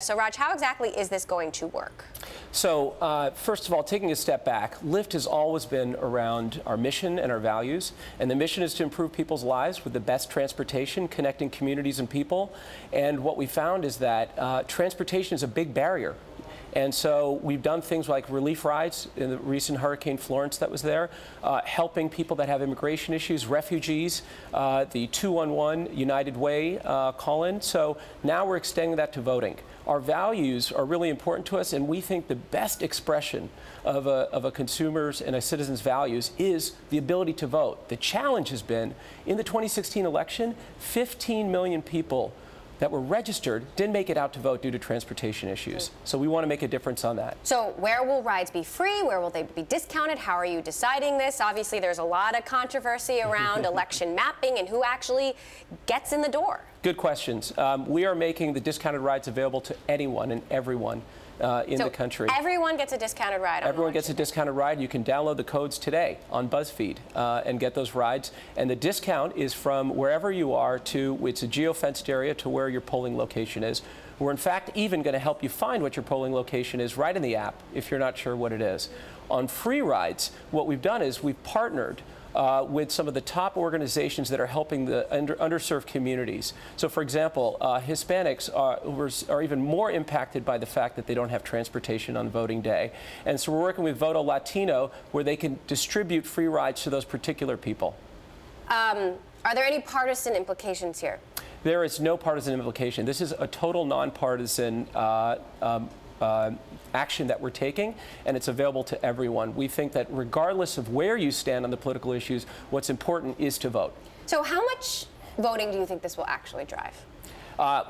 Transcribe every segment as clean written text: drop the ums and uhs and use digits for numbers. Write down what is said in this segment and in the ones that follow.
So, Raj, how exactly is this going to work? So, first of all, taking a step back, Lyft has always been around our mission and our values. And the mission is to improve people's lives with the best transportation, connecting communities and people. And what we found is that transportation is a big barrier. And so we've done things like relief rides in the recent Hurricane Florence that was there, helping people that have immigration issues, refugees, the 211 United Way call-in. So now we're extending that to voting. Our values are really important to us, and we think the best expression of a consumer's and a citizen's values is the ability to vote. The challenge has been, in the 2016 election, 15 million people that were registered didn't make it out to vote due to transportation issues. So we want to make a difference on that. So where will rides be free? Where will they be discounted? How are you deciding this? Obviously, there's a lot of controversy around election mapping and who actually gets in the door. Good questions. We are making the discounted rides available to anyone and everyone in the country. Everyone gets a discounted ride. Everyone gets a discounted ride. You can download the codes today on BuzzFeed and get those rides. And the discount is from wherever you are to, it's a geofenced area, to where your polling location is. We're in fact even going to help you find what your polling location is right in the app if you're not sure what it is. On free rides, what we've done is we've partnered with some of the top organizations that are helping the underserved communities. So, for example, Hispanics are even more impacted by the fact that they don't have transportation on voting day. And so we're working with Voto Latino, where they can distribute free rides to those particular people. Are there any partisan implications here? There is no partisan implication. This is a total nonpartisan action that we're taking, and it's available to everyone. We think that regardless of where you stand on the political issues, what's important is to vote. So how much voting do you think this will actually drive?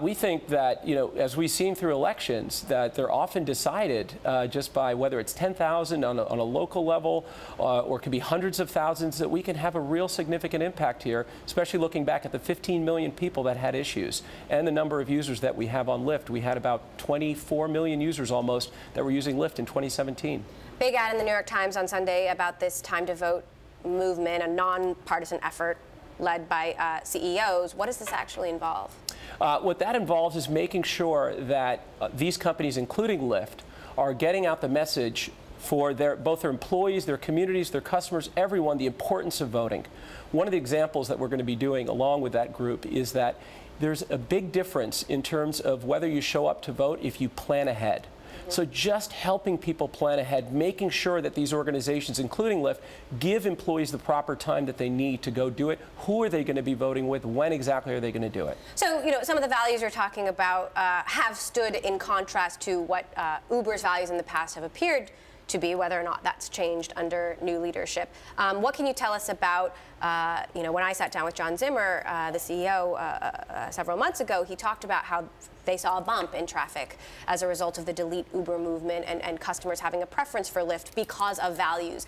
We think that, as we've seen through elections, that they're often decided just by whether it's 10,000 on a local level or it could be hundreds of thousands, that we can have a real significant impact here, especially looking back at the 15 million people that had issues and the number of users that we have on Lyft. We had about 24 million users almost that were using Lyft in 2017. Big ad in the New York Times on Sunday about this Time to Vote movement, a nonpartisan effort led by CEOs. What does this actually involve? What that involves is making sure that these companies, including Lyft, are getting out the message for both their employees, their communities, their customers, everyone, the importance of voting. One of the examples that we're going to be doing along with that group is that there's a big difference in terms of whether you show up to vote if you plan ahead. So just helping people plan ahead, making sure that these organizations, including Lyft, give employees the proper time that they need to go do it. Who are they going to be voting with? When exactly are they going to do it? So, some of the values you're talking about have stood in contrast to what Uber's values in the past have appeared to be, whether or not that's changed under new leadership. What can you tell us about, when I sat down with John Zimmer, the CEO, several months ago, he talked about how they saw a bump in traffic as a result of the Delete Uber movement and customers having a preference for Lyft because of values.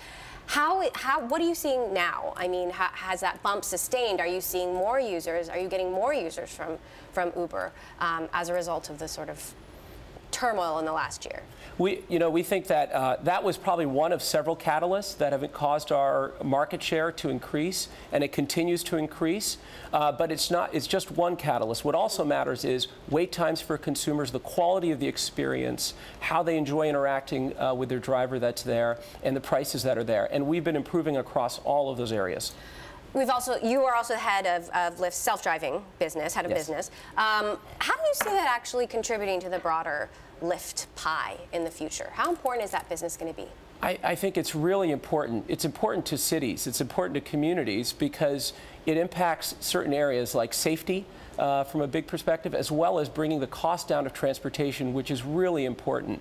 What are you seeing now? I mean, has that bump sustained? Are you seeing more users? Are you getting more users from Uber as a result of the sort of turmoil in the last year? We think that that was probably one of several catalysts that have caused our market share to increase, and it continues to increase. But it's just one catalyst. What also matters is wait times for consumers, the quality of the experience, how they enjoy interacting with their driver that's there, and the prices that are there. And we've been improving across all of those areas. You are also head of Lyft's self-driving business, head of business. How do you see that actually contributing to the broader Lyft pie in the future? How important is that business going to be? I think it's really important. It's important to cities. It's important to communities because it impacts certain areas like safety from a big perspective, as well as bringing the cost down of transportation, which is really important.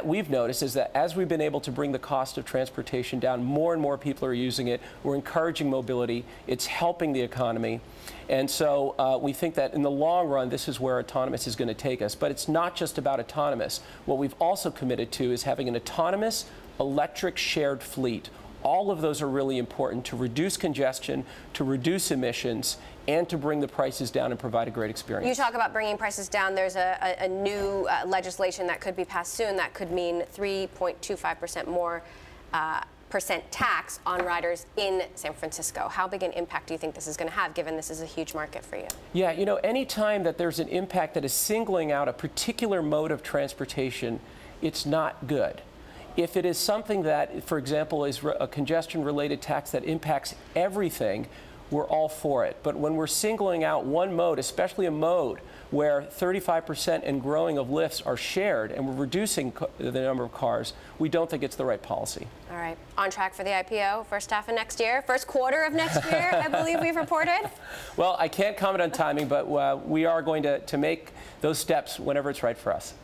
We've noticed is that as we've been able to bring the cost of transportation down, more and more people are using it. We're encouraging mobility. It's helping the economy. And so we think that in the long run, this is where autonomous is going to take us. But it's not just about autonomous. What we've also committed to is having an autonomous electric shared fleet. All of those are really important to reduce congestion, to reduce emissions, and to bring the prices down and provide a great experience. You talk about bringing prices down. There's a new legislation that could be passed soon that could mean 3.25% more tax on riders in San Francisco. How big an impact do you think this is going to have, given this is a huge market for you? Yeah, you know, anytime that there's an impact that is singling out a particular mode of transportation, it's not good. If it is something that, for example, is a congestion-related tax that impacts everything, we're all for it. But when we're singling out one mode, especially a mode where 35% and growing of Lyfts are shared and we're reducing the number of cars, we don't think it's the right policy. All right. On track for the IPO, first half of next year, first quarter of next year, I believe we've reported? Well, I can't comment on timing, but we are going to make those steps whenever it's right for us.